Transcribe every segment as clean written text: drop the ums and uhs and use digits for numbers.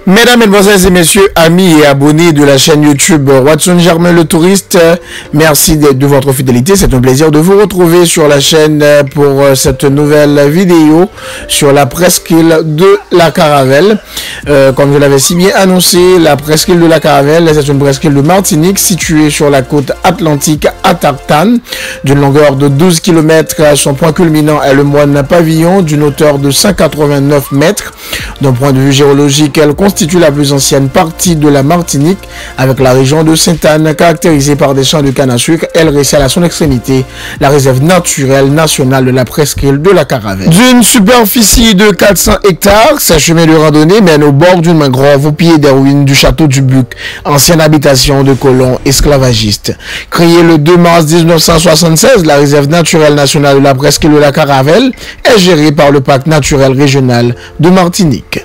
Mesdames, Mesdemoiselles et Messieurs, amis et abonnés de la chaîne YouTube Watson Germain le Touriste, merci de votre fidélité. C'est un plaisir de vous retrouver sur la chaîne pour cette nouvelle vidéo sur la presqu'île de la Caravelle. Comme je l'avais si bien annoncé, la presqu'île de la Caravelle, c'est une presqu'île de Martinique située sur la côte atlantique à Tartane, d'une longueur de 12 km. Son point culminant est le Moine Pavillon, d'une hauteur de 189 mètres. D'un point de vue géologique, elle constitue la plus ancienne partie de la Martinique, avec la région de Sainte-Anne caractérisée par des champs de canne à sucre. Elle recèle à son extrémité la réserve naturelle nationale de la presqu'île de la Caravelle. D'une superficie de 400 hectares, ce chemin de randonnée mène au bord d'une mangrove au pied des ruines du château du Buc, ancienne habitation de colons esclavagistes. Créée le 2 mars 1976, la réserve naturelle nationale de la presqu'île de la Caravelle est gérée par le parc naturel régional de Martinique.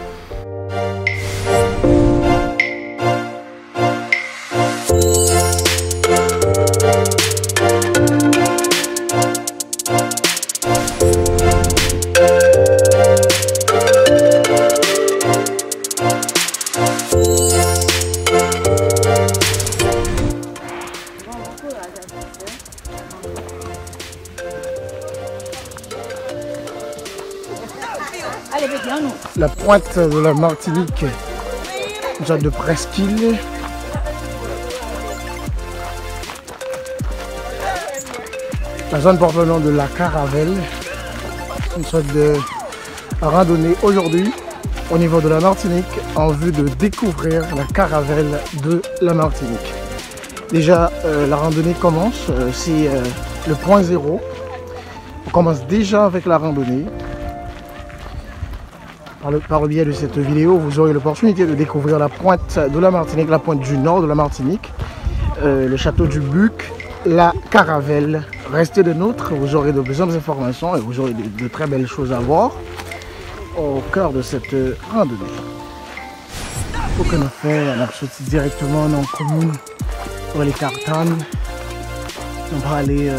La pointe de la Martinique, une sorte de presqu'île. La zone porte le nom de la Caravelle, une sorte de randonnée aujourd'hui au niveau de la Martinique en vue de découvrir la Caravelle de la Martinique. Déjà, la randonnée commence, c'est le point zéro. On commence déjà avec la randonnée. Par le biais de cette vidéo, vous aurez l'opportunité de découvrir la pointe de la Martinique, la pointe du nord de la Martinique, le château du Buc, la Caravelle. Restez de nôtres, vous aurez de besoin d'informations et vous aurez de très belles choses à voir au cœur de cette randonnée. Pour que nous fassions, on a sorti directement dans la commune pour les Tartanes. On va aller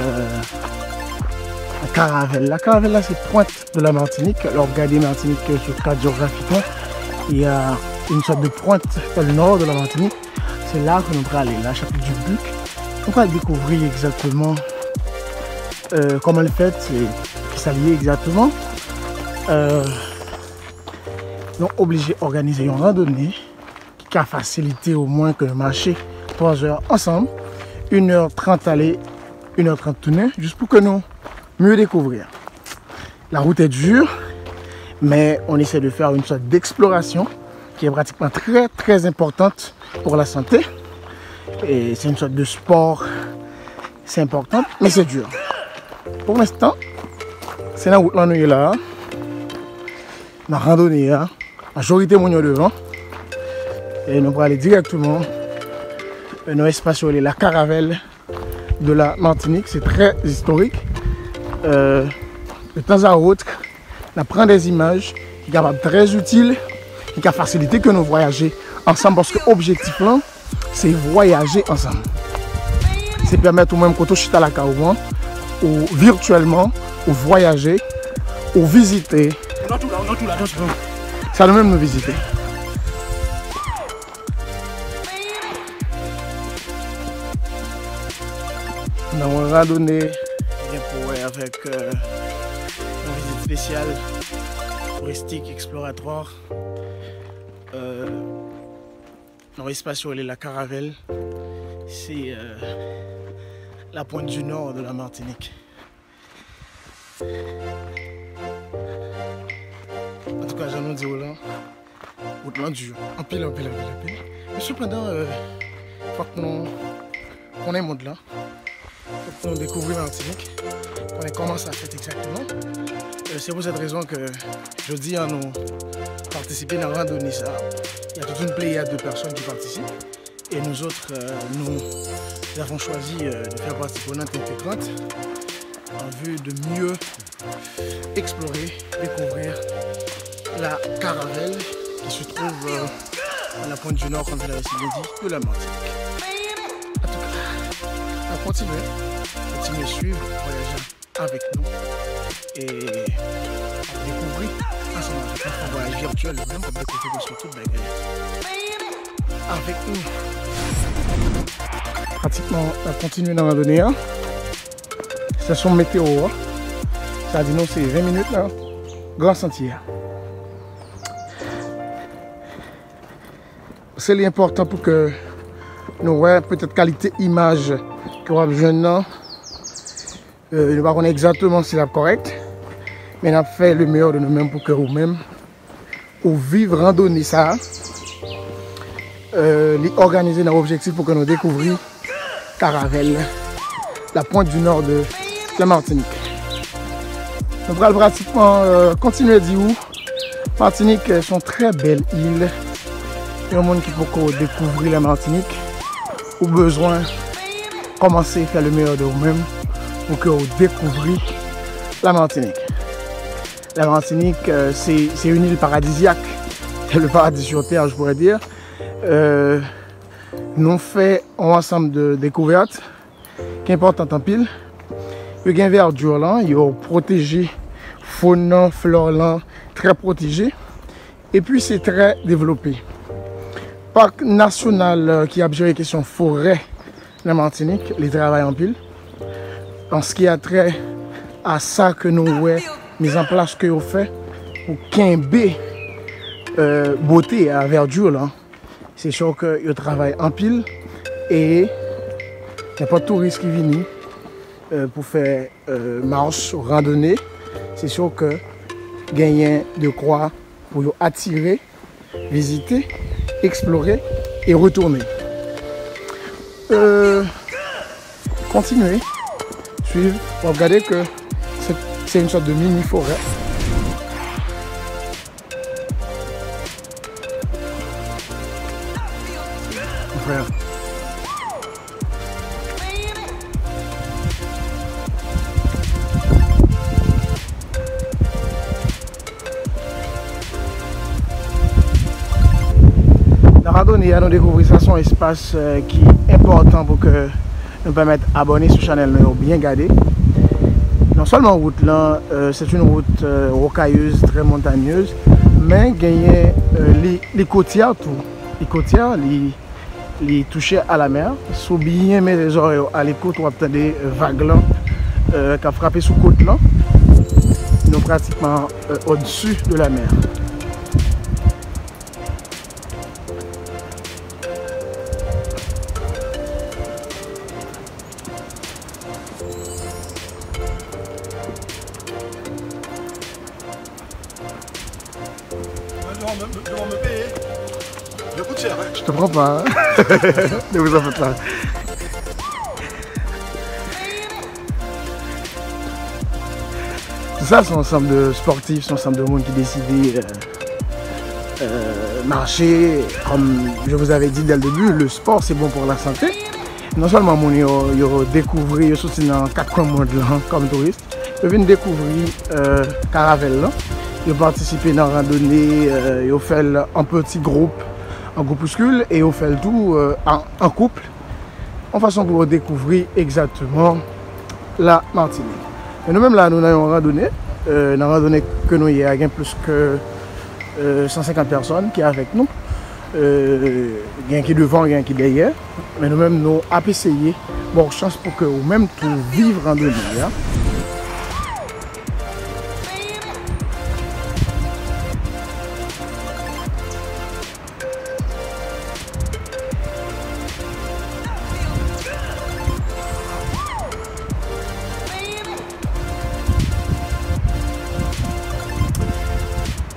la Caravelle. La Caravelle, là, c'est pointe de la Martinique. Alors, regardez Martinique sur carte géographiquement. Il y a une sorte de pointe dans le nord de la Martinique. C'est là que nous allons aller, la chapelle du Buc. On va découvrir exactement comment le fait, qui s'allie exactement. Donc, obligé d'organiser une randonnée qui a facilité au moins que le marché 3 heures ensemble, 1h30 aller, 1h30 tourner, juste pour que nous mieux découvrir. La route est dure, mais on essaie de faire une sorte d'exploration qui est pratiquement très importante pour la santé. Et c'est une sorte de sport, c'est important, mais c'est dur. Pour l'instant, c'est la route là, nous est là. La randonnée, la majorité de monde devant. Et nous allons aller directement dans l'espace où la Caravelle de la Martinique. C'est très historique. De temps à autre, on prend des images qui sont très utiles, qui ont facilité que nous voyagions ensemble parce que l'objectif là, c'est voyager ensemble. C'est permettre au même quand on chute à la caravane, ou virtuellement, ou voyager, ou visiter. Ça nous-mêmes nous visiter. Nous avons une randonnée avec une visite spéciale touristique exploratoire dans l'espace où est la Caravelle. C'est la pointe du nord de la Martinique. En tout cas, j'en ai dit là, route dur, en pile. Mais cependant, il faut que nous est monde là. Pour découvrir Martinique, on commence à faire exactement. C'est pour cette raison que je dis à nous participer à la randonnée. Il y a toute une pléiade de personnes qui participent. Et nous autres, nous avons choisi de faire partie prenante intégrante en vue de mieux explorer, découvrir la Caravelle qui se trouve à la pointe du nord, comme je l'avais si bien dit, de la Martinique. En tout cas, on va continuer à suivre, voyager avec nous et découvrir ensemble un voyage virtuel, même comme découvrir sur toute la galère. Avec nous. Pratiquement, on va continuer dans la randonnée. C'est son météo. Ça dit nous, c'est 20 minutes là. Grand sentier. C'est l'important pour que nous voyons peut-être qualité image que nous avons jeune. Nous ne savons pas exactement si c'est correct. Mais on a fait le meilleur de nous-mêmes pour que nous-mêmes, pour vivre randonnée ça, organiser nos objectifs pour que nous découvrions Caravelle, la pointe du nord de la Martinique. Nous allons pratiquement continuer à dire où Martinique sont très belles îles. Il y a un monde qui peut découvrir la Martinique ou besoin de commencer à faire le meilleur de vous-même pour que vous découvriez la Martinique. La Martinique, c'est une île paradisiaque, le paradis sur terre, je pourrais dire. Nous fait un ensemble de découvertes qui est important en pile. Il y a une verdure là, il y a protégé, faune, flore là, très protégé. Et puis c'est très développé. Parc national qui a géré la question forêt la Martinique, les travaille en pile. En ce qui a trait à ça que nous avons mis en place, que nous fait pour quimber beauté à verdure là. C'est sûr que je travaille en pile et il n'y a pas de touristes qui viennent pour faire marche ou randonnée. C'est sûr que gagner de quoi pour attirer, visiter, explorer et retourner. Continuez, suivre, pour regarder que c'est une sorte de mini forêt. Frère. La randonnée, nous découvrir ça, son espace qui est important pour que nous permettre d'abonner sur la chaîne bien garder. Non seulement route là, c'est une route rocailleuse, très montagneuse, mais gagner les côtières tout. Les côtières, les toucher à la mer. Si vous bien mettre les oreilles à l'écoute, vous entendez vagues là qui a frappé sous côte là. Nous sommes pratiquement au-dessus de la mer. Devant me payer. Je coûte cher. Hein. Je te prends pas. Hein. Ne vous en faites pas. Ça, c'est un ensemble de sportifs, c'est un ensemble de monde qui décident marcher. Comme je vous avais dit dès le début, le sport c'est bon pour la santé. Non seulement ils découvrir, ils sont dans 4 coins monde comme touristes, ils viennent découvrir Caravelle. Ils ont participé dans la randonnée, ils ont fait un petit groupe, en groupuscule, et ils ont fait le tout en couple, en façon pour découvrir exactement la Martinique. Et nous-mêmes là, nous avons randonnée, dans la randonnée que nous, il y a plus que 150 personnes qui sont avec nous. Il y a qui est devant, il y a qui est derrière. Mais nous-mêmes, nous avons essayé, bonne chance pour que vous-même tout vivre en randonnée. Hein.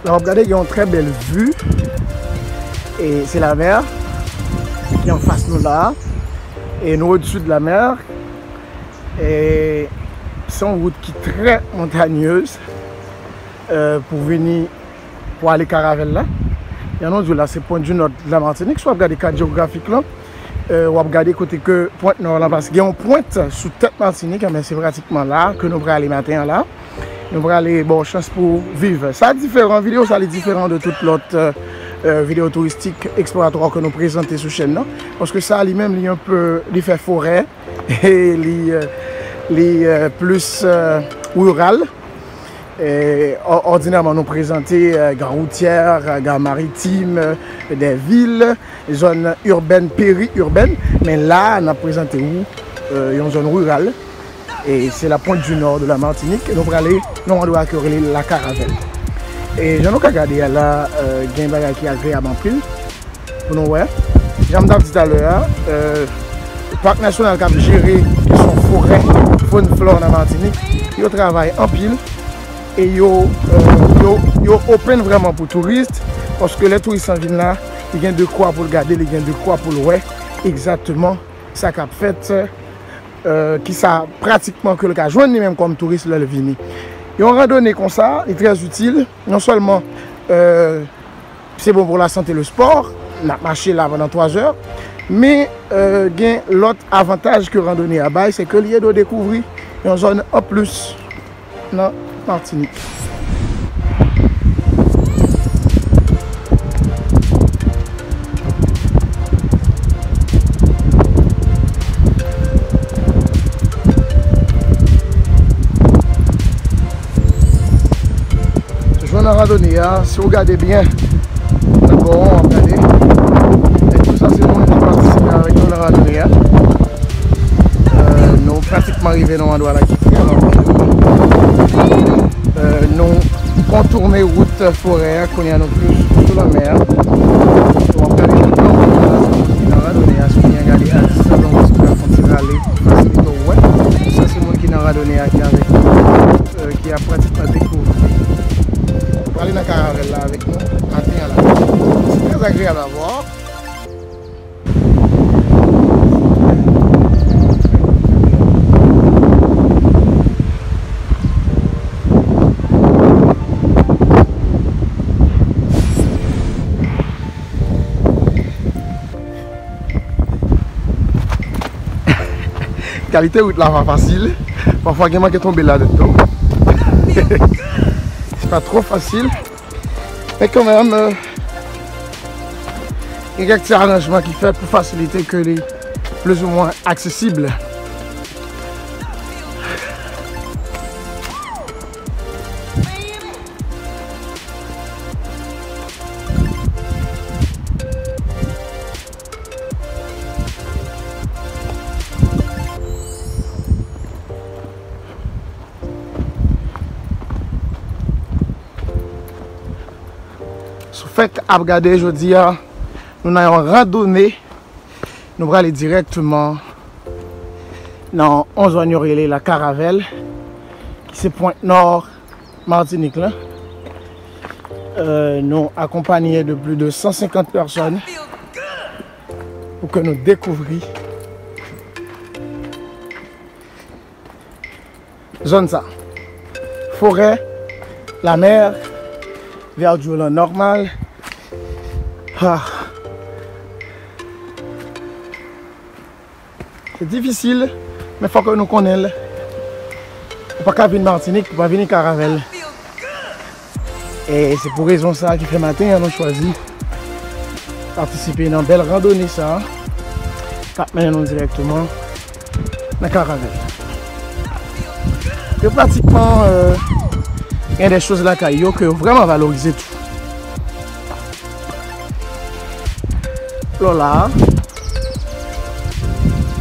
Alors regardez, il y a une très belle vue et c'est la mer qui est en face de nous là et nous au-dessus de la mer et c'est une route qui est très montagneuse pour aller Caravelle là. Il y en a là, c'est point du nord de la Martinique, soit regarder les cartes géographiques là, on va regarder côté que Pointe Nord là parce qu'il y a une pointe sous tête Martinique, mais c'est pratiquement là que nous allons aller matin là. Nous allons aller bon chance pour vivre. Ça différent vidéo, ça est différent de toute l'autre vidéo touristique exploratoire que nous présentons sur chaîne là, parce que ça lui-même il un peu il fait forêt et les plus rural. Et ordinairement nous présenter gare routière, gare maritime, des villes, zones urbaines, périurbaines, mais là on a présenté une zone rurale et c'est la pointe du nord de la Martinique et nous allons aller nous on doit accueillir la Caravelle. Et je nous regarder là il y a un bagage qui est agréable en pile pour nous voir. J'aime dit tout à l'heure le parc national qui a géré son forêt, faune flore dans la Martinique, il travaille en pile. Et yo open vraiment pour touristes parce que les touristes en viennent là, ils ont de quoi pour le garder, ils ont de quoi pour le voir exactement ça qu'a fait qui ça pratiquement que le cas joindre même comme touriste là le vini. Et on randonnée comme ça est très utile, non seulement c'est bon pour la santé et le sport, on a marché là pendant 3 heures, mais l'autre avantage que randonnée à bail c'est que lieu de découvrir une zone en plus non Martinique. Toujours dans la randonnée, si vous regardez bien, d'abord on va regarder. Et tout ça c'est nous qui participons avec nous dans la randonnée. Nous pratiquement arrivés dans l'endroit là qui nous contourner route forêt qu'on y a non plus sur la mer. On va regarder le plan qui n'a randonné à ce qu'on y a regardé à distance donc ce qu'on va continuer à aller faciliter au web. Ça c'est le monde qui n'a randonné qui est avec nous, qui a pratiquement découvert. On va aller dans la Caravelle là avec nous, matin là. C'est très agréable à voir. Qualité route là pas facile. Parfois il y a qui tomber là-dedans. C'est pas trop facile. Mais quand même il y a quelques arrangements qui fait pour faciliter que les plus ou moins accessibles. Fait à regarder aujourd'hui, nous avons randonné, nous allons aller directement dans 11 zone la Caravelle, qui c'est Pointe Nord, Martinique là. Nous accompagnés de plus de 150 personnes pour que nous découvrions zone ça, forêt, la mer, verdure normale. C'est difficile, mais il faut que nous connaissions. Il ne faut pas venir Martinique, il ne faut pas venir Caravelle. Et c'est pour raison ça qui fait matin, on a choisi de participer à une belle randonnée ça. 4 mènes directement dans Caravelle. Et pratiquement, il y a des choses là qui ont vraiment valorisé tout. Là,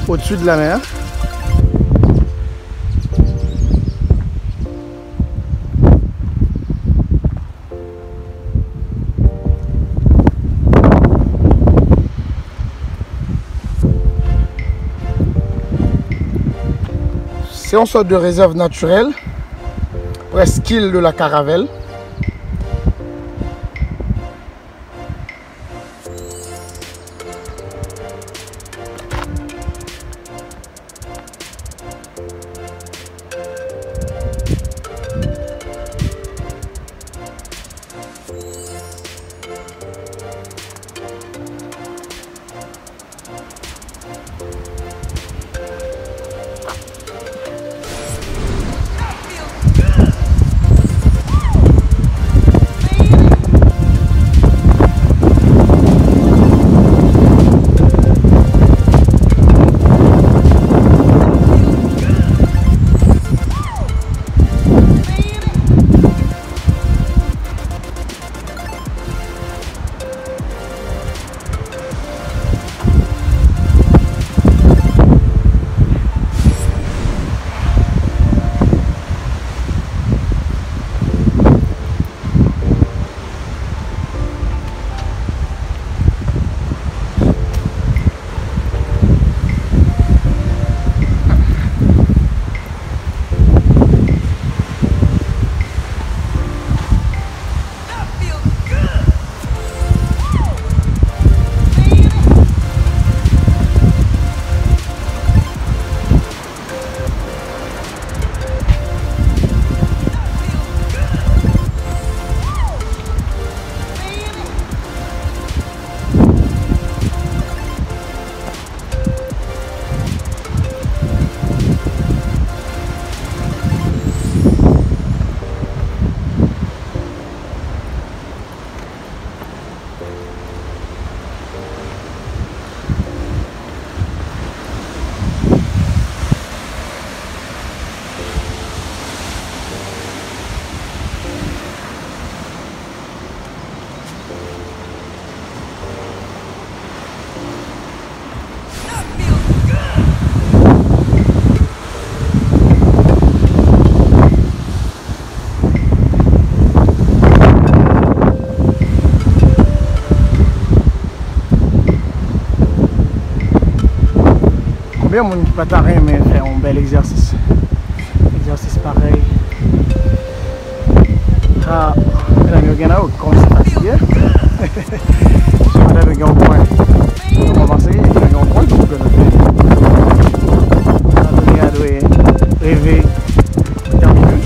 au-dessus de la mer. C'est une sorte de réserve naturelle, presqu'île de la Caravelle. Combien de monde qui pas taré mais faire un bel exercice. Exercice pareil. Ah, mesdames, il y a un autre comme c'est fatigué. Je vais aller avec un point. On va passer, il y a un point pour que on a donné rêver terminus.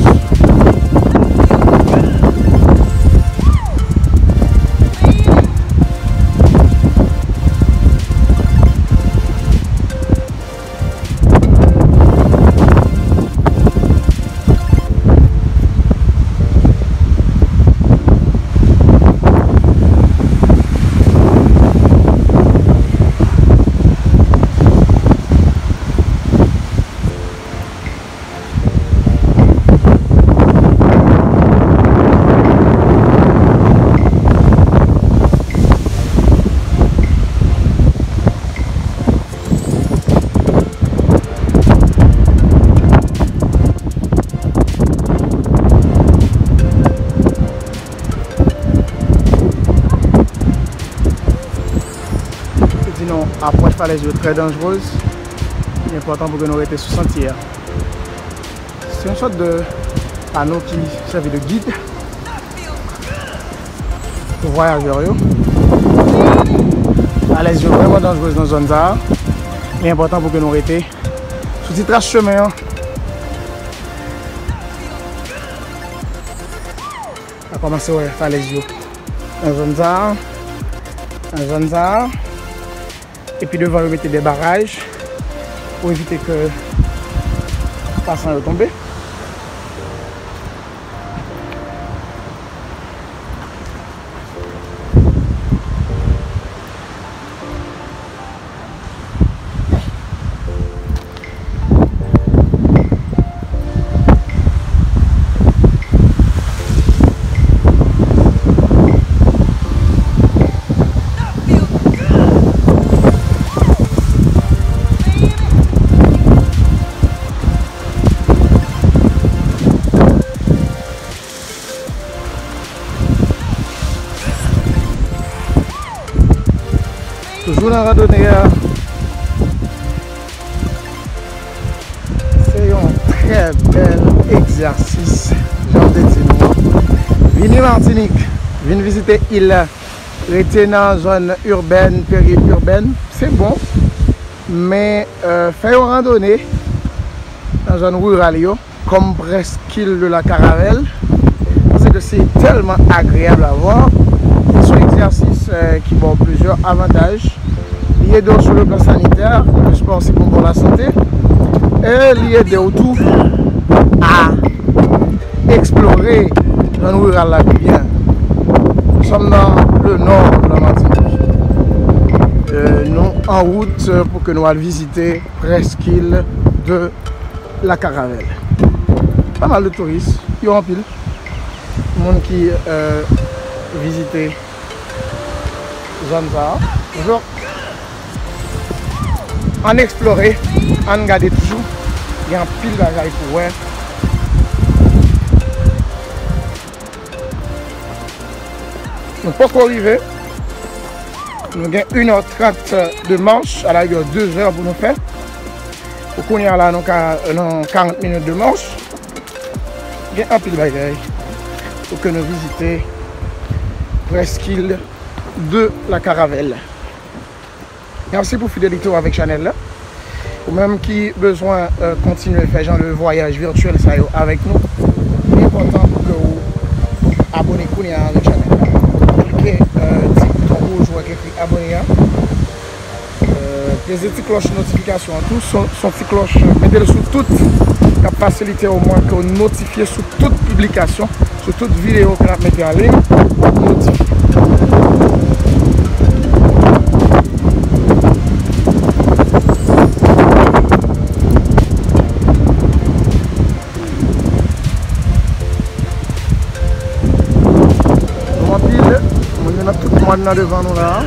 Approche par les yeux très dangereuse. Il est important pour que nous restions sous sentier. C'est une sorte de panneau qui servait de guide pour voyageurs. À les yeux vraiment dangereuses dans la zone là. Il est important pour que nous restions sous petit trace chemin. On va commencer par les yeux. Dans la zone là. Et puis devant, vous mettez des barrages pour éviter que le passant ne tombe. Toujours dans la randonnée, c'est un très bel exercice. J'en dis venez Martinique, venez visiter l'île, rester dans la zone urbaine, périurbaine, c'est bon, mais faire une randonnée dans la zone rurale, comme presqu'île de la Caravelle, parce que c'est tellement agréable à voir. C'est un exercice qui a plusieurs avantages. Il aide sur le plan sanitaire, le sport c'est bon pour la santé, et il aide autour à explorer dans le rural la bien. Nous sommes dans le nord de la Martinique. Nous en route pour que nous allions visiter presqu'île de la Caravelle. Pas mal de touristes, il y a en pile. Le monde qui visite zone ça. Bonjour. On explorer, on regarde toujours. Il y a un pile de bagages pour voir. Nous ne pouvons pas arriver. Nous avons 1h30 de marche, à la rigueur 2 heures pour nous faire. Pour qu'on y a là, nous avons 40 minutes de marche. Il y a un pile de bagages pour que nous visitions presqu'île de la Caravelle. Merci pour fidélité avec Chanel. Ou même qui besoin de continuer à faire genre le voyage virtuel ça avec nous. Il est important pour que vous abonnez-vous avec Chanel. Cliquez petit bouton rouge ou écrit abonner. Les petites cloches notification, tous sont petites cloches. Mettez-le sous toutes pour faciliter au moins que vous notifiez sur toute publication, sur toute vidéo que vous mettez en ligne. Notifiez. On a devant nous là.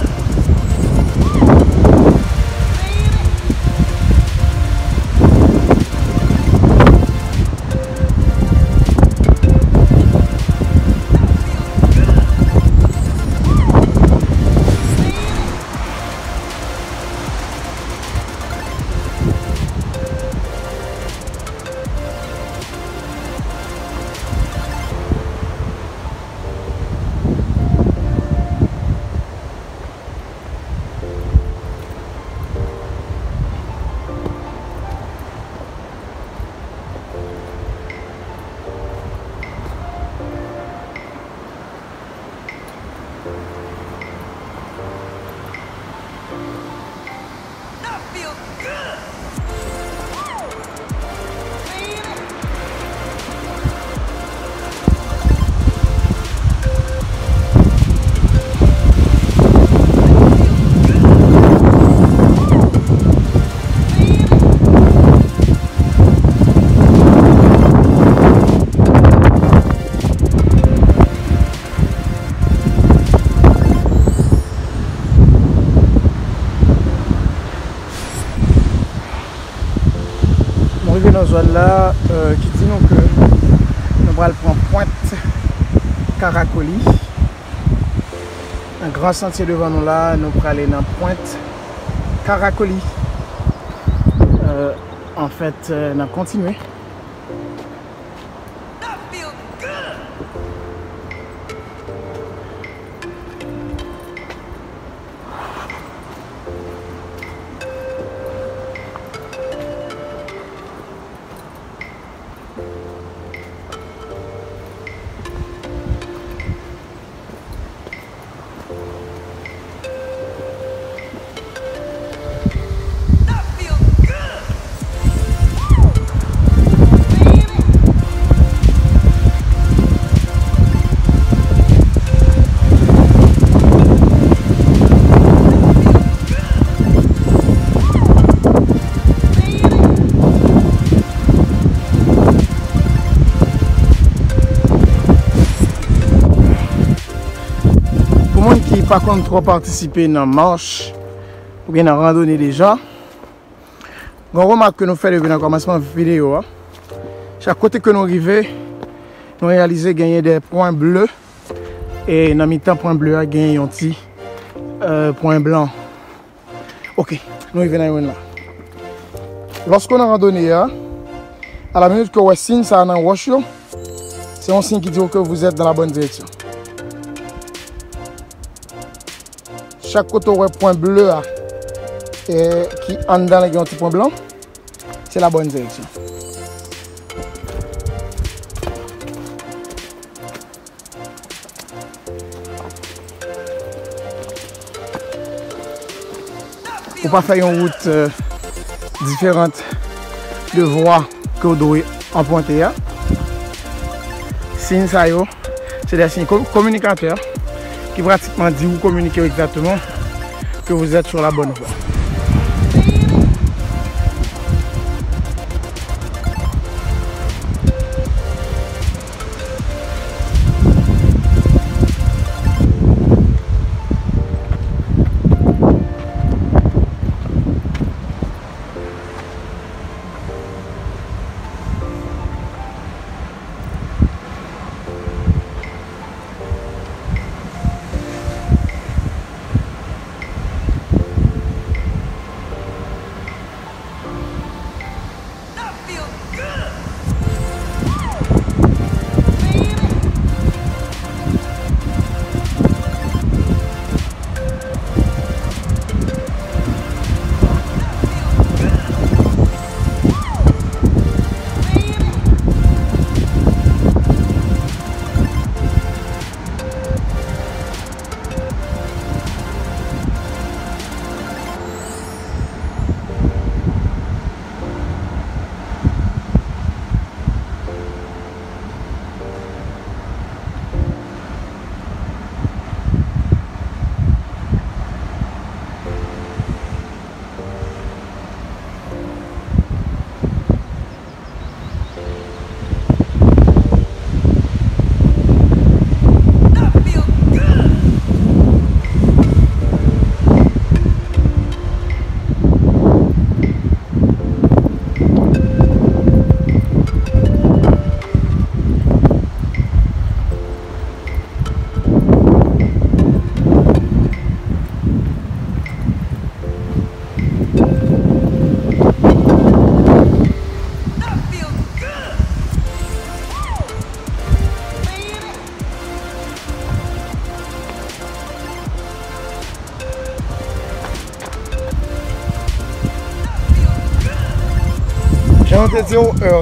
zone là qui dit nous que nous allons prendre Pointe Caracoli. Un grand sentier devant nous là, nous allons aller dans Pointe Caracoli. En fait, nous allons continuer. Par contre, trop participer dans la marche ou bien dans la randonnée déjà. Une remarque que nous faisons depuis le commencement de la vidéo. Chaque côté que nous arrivons, nous réalisons gagner des points bleus. Et dans le temps point bleu, gagner un petit point blanc. Ok, nous arrivons là. Lorsqu'on a randonné, à la minute que vous avez signe ça dans roche, c'est un signe qui dit que vous êtes dans la bonne direction. Chaque côté où un point bleu qui entre dans les petits points blancs, c'est la bonne direction. Pour ne pas faire une route différente de voies que vous devez emprunter. Signe ça, c'est des signes communicateurs qui pratiquement dit vous communiquez exactement que vous êtes sur la bonne voie.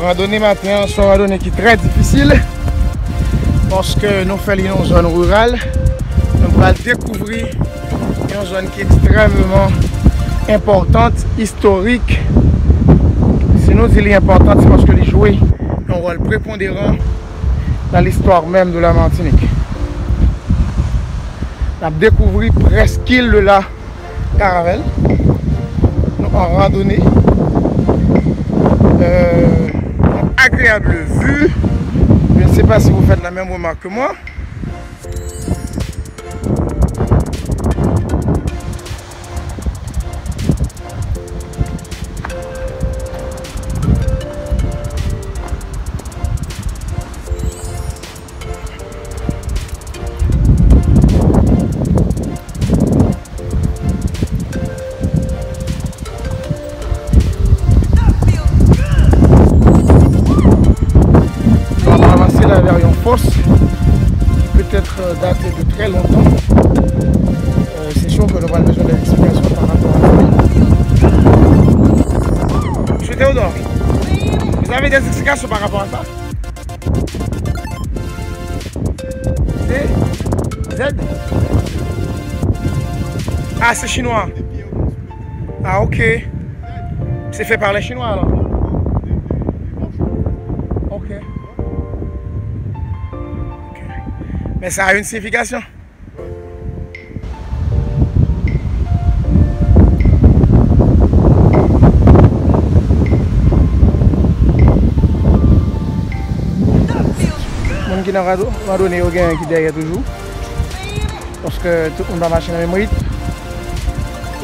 Randonnée matin, c'est une randonnée qui est très difficile parce que nous faisons une zone rurale. Nous allons découvrir une zone qui est extrêmement importante, historique. Si nous disons importante, c'est parce que les jouets ont un rôle prépondérant dans l'histoire même de la Martinique. Nous avons découvert presque l'île de la Caravelle. Nous en randonnée. Agréable vue. Je ne sais pas si vous faites la même remarque que moi. avait une fosse qui peut-être daté de très longtemps. C'est sûr que nous avons besoin d'explications par rapport à ça. Monsieur Théodore, vous avez des explications par rapport à ça? C'est Z? Ah, c'est chinois. Ah, ok. C'est fait par les Chinois alors? Ok. Mais ça a une signification. Mon qui n'a pas donné au gain qui derrière toujours. Parce que tout le monde va marcher dans le même rythme.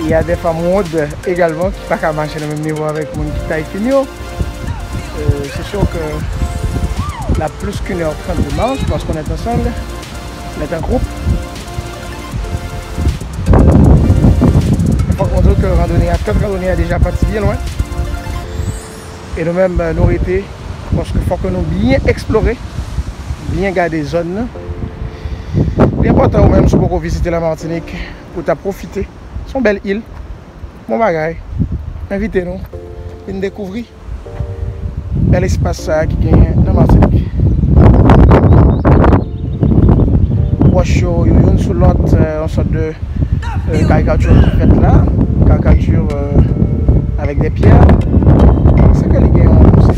Il y a des femmes modes également qui ne peuvent pas marcher dans le même niveau avec le monde qui taille finio. C'est sûr que la plus qu'une heure 30 de marche parce qu'on est ensemble, on est un groupe. Il faut qu'on dise que la randonnée a déjà parti bien loin. Et nous-mêmes, nous été parce qu'il faut que nous bien explorer, bien garder les zones. L'important même, c'est pour visiter la Martinique, pour profiter. C'est une belle île. Mon bagage. Invitez-nous. Venez découvrir. Bel espace qui gagne dans la Martinique. Washo, il y a une sous l'autre, une sorte de caricature qui est faite là. Caricature avec des pierres. C'est que les gars ont ça.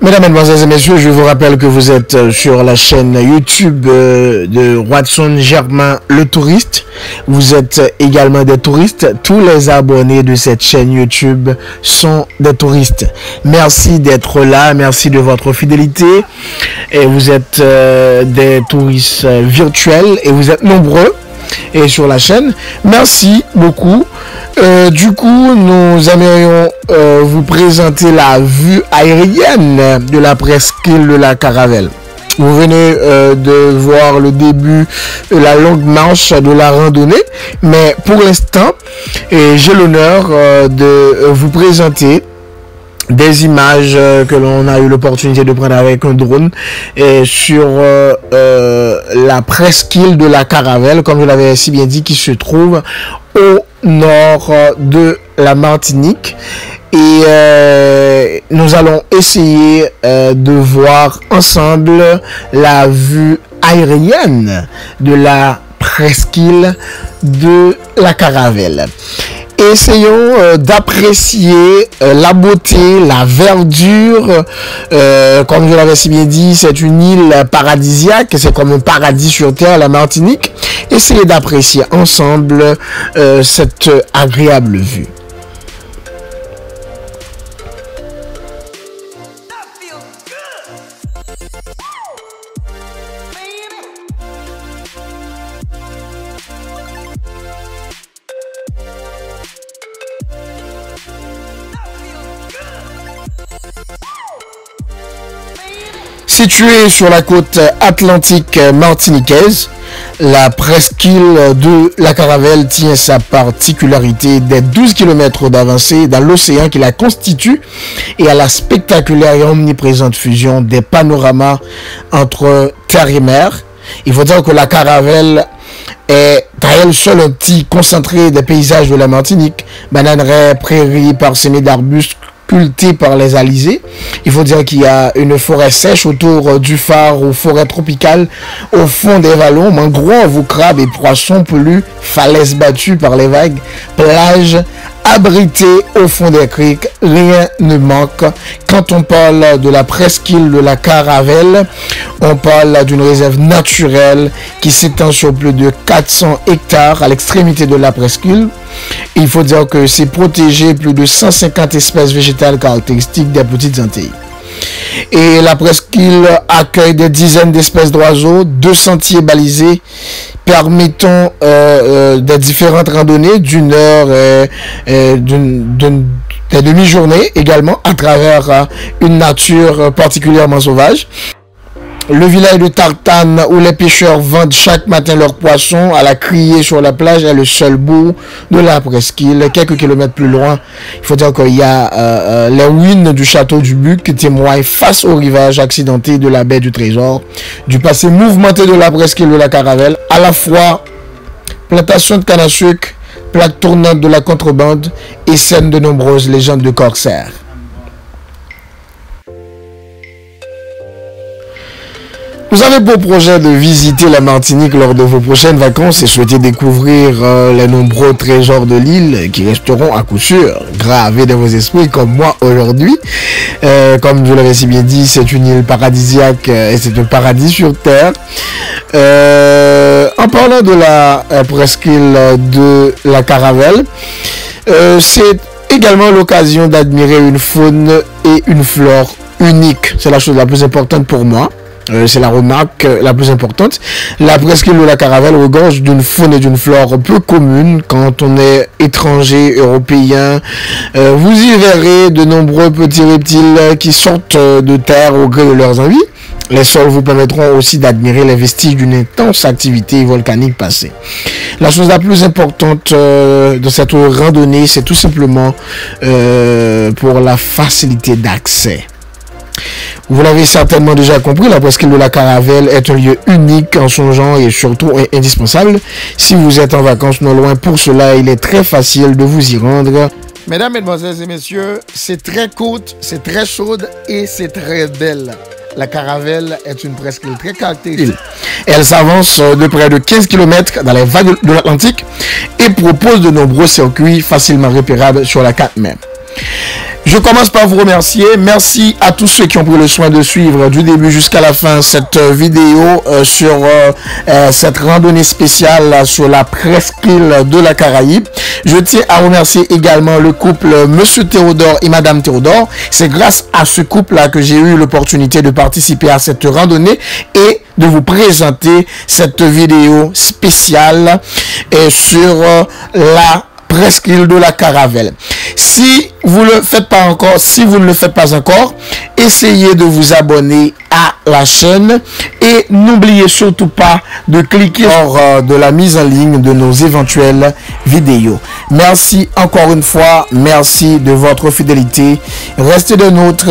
Mesdames, Mesdemoiselles et Messieurs, je vous rappelle que vous êtes sur la chaîne YouTube de Watson Germain le Touriste. Vous êtes également des touristes. Tous les abonnés de cette chaîne YouTube sont des touristes. Merci d'être là. Merci de votre fidélité. Et vous êtes des touristes virtuels et vous êtes nombreux et sur la chaîne. Merci beaucoup. Du coup, nous aimerions vous présenter la vue aérienne de la presqu'île de la Caravelle. Vous venez de voir le début de la longue marche de la randonnée, mais pour l'instant, j'ai l'honneur de vous présenter des images que l'on a eu l'opportunité de prendre avec un drone sur la presqu'île de la Caravelle, comme je l'avais si bien dit, qui se trouve au nord de la Martinique. Et nous allons essayer de voir ensemble la vue aérienne de la presqu'île de la Caravelle. Essayons d'apprécier la beauté, la verdure. Comme je l'avais si bien dit, c'est une île paradisiaque, c'est comme un paradis sur terre, la Martinique. Essayez d'apprécier ensemble cette agréable vue. Située sur la côte atlantique martiniquaise, la presqu'île de la Caravelle tient sa particularité des 12 km d'avancée dans l'océan qui la constitue et à la spectaculaire et omniprésente fusion des panoramas entre terre et mer. Il faut dire que la Caravelle est à elle seule un petit concentré des paysages de la Martinique, bananeraies, prairies parsemées d'arbustes sculpté par les alizés. Il faut dire qu'il y a une forêt sèche autour du phare aux forêts tropicales, au fond des vallons, mangroves, crabes et poissons pelus, falaises battues par les vagues, plages abritées au fond des criques, rien ne manque. Quand on parle de la presqu'île de la Caravelle, on parle d'une réserve naturelle qui s'étend sur plus de 400 hectares à l'extrémité de la presqu'île. Il faut dire que c'est protégé plus de 150 espèces végétales caractéristiques des petites Antilles. Et la presqu'île accueille des dizaines d'espèces d'oiseaux, 2 sentiers balisés permettant des différentes randonnées d'une heure et des demi-journées également à travers une nature particulièrement sauvage. Le village de Tartane, où les pêcheurs vendent chaque matin leurs poissons à la criée sur la plage, est le seul bout de la presqu'île. Quelques kilomètres plus loin, il faut dire qu'il y a les ruines du château du Buc qui témoignent face au rivage accidenté de la baie du Trésor, du passé mouvementé de la presqu'île de la Caravelle, à la fois plantation de canne à sucre, plaque tournante de la contrebande et scène de nombreuses légendes de corsaires. Vous avez pour projet de visiter la Martinique lors de vos prochaines vacances et souhaitez découvrir les nombreux trésors de l'île qui resteront à coup sûr gravés dans vos esprits comme moi aujourd'hui. Comme je l'avais si bien dit, c'est une île paradisiaque et c'est un paradis sur terre. En parlant de la presqu'île de la Caravelle, c'est également l'occasion d'admirer une faune et une flore uniques. C'est la chose la plus importante pour moi. C'est la remarque la plus importante. La presqu'île de la Caravelle regorge d'une faune et d'une flore peu communes quand on est étranger, européen. Vous y verrez de nombreux petits reptiles qui sortent de terre au gré de leurs envies. Les sols vous permettront aussi d'admirer les vestiges d'une intense activité volcanique passée. La chose la plus importante de cette randonnée, c'est tout simplement pour la facilité d'accès. Vous l'avez certainement déjà compris, la presqu'île de la Caravelle est un lieu unique en son genre et surtout indispensable. Si vous êtes en vacances non loin, pour cela, il est très facile de vous y rendre. Mesdames, Mesdemoiselles et Messieurs, c'est très courte, c'est très chaude et c'est très belle. La Caravelle est une presqu'île très caractéristique. Elle s'avance de près de 15 km dans les vagues de l'Atlantique et propose de nombreux circuits facilement repérables sur la carte même. Je commence par vous remercier. Merci à tous ceux qui ont pris le soin de suivre du début jusqu'à la fin cette vidéo sur cette randonnée spéciale sur la presqu'île de la Caraïbe. Je tiens à remercier également le couple Monsieur Théodore et Madame Théodore. C'est grâce à ce couple-là que j'ai eu l'opportunité de participer à cette randonnée et de vous présenter cette vidéo spéciale sur la presqu'île de la Caravelle. Si vous ne le faites pas encore, essayez de vous abonner à la chaîne et n'oubliez surtout pas de cliquer sur de la mise en ligne de nos éventuelles vidéos. Merci encore une fois, merci de votre fidélité. Restez de nôtres.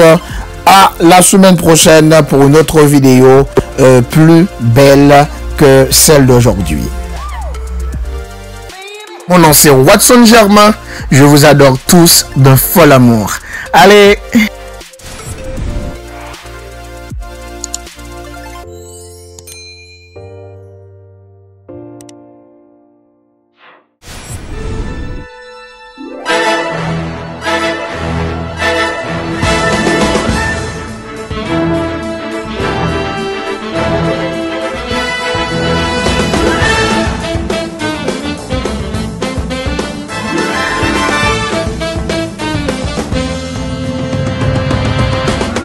À la semaine prochaine pour une autre vidéo plus belle que celle d'aujourd'hui. Mon nom c'est Watson Germain. Je vous adore tous d'un fol amour. Allez!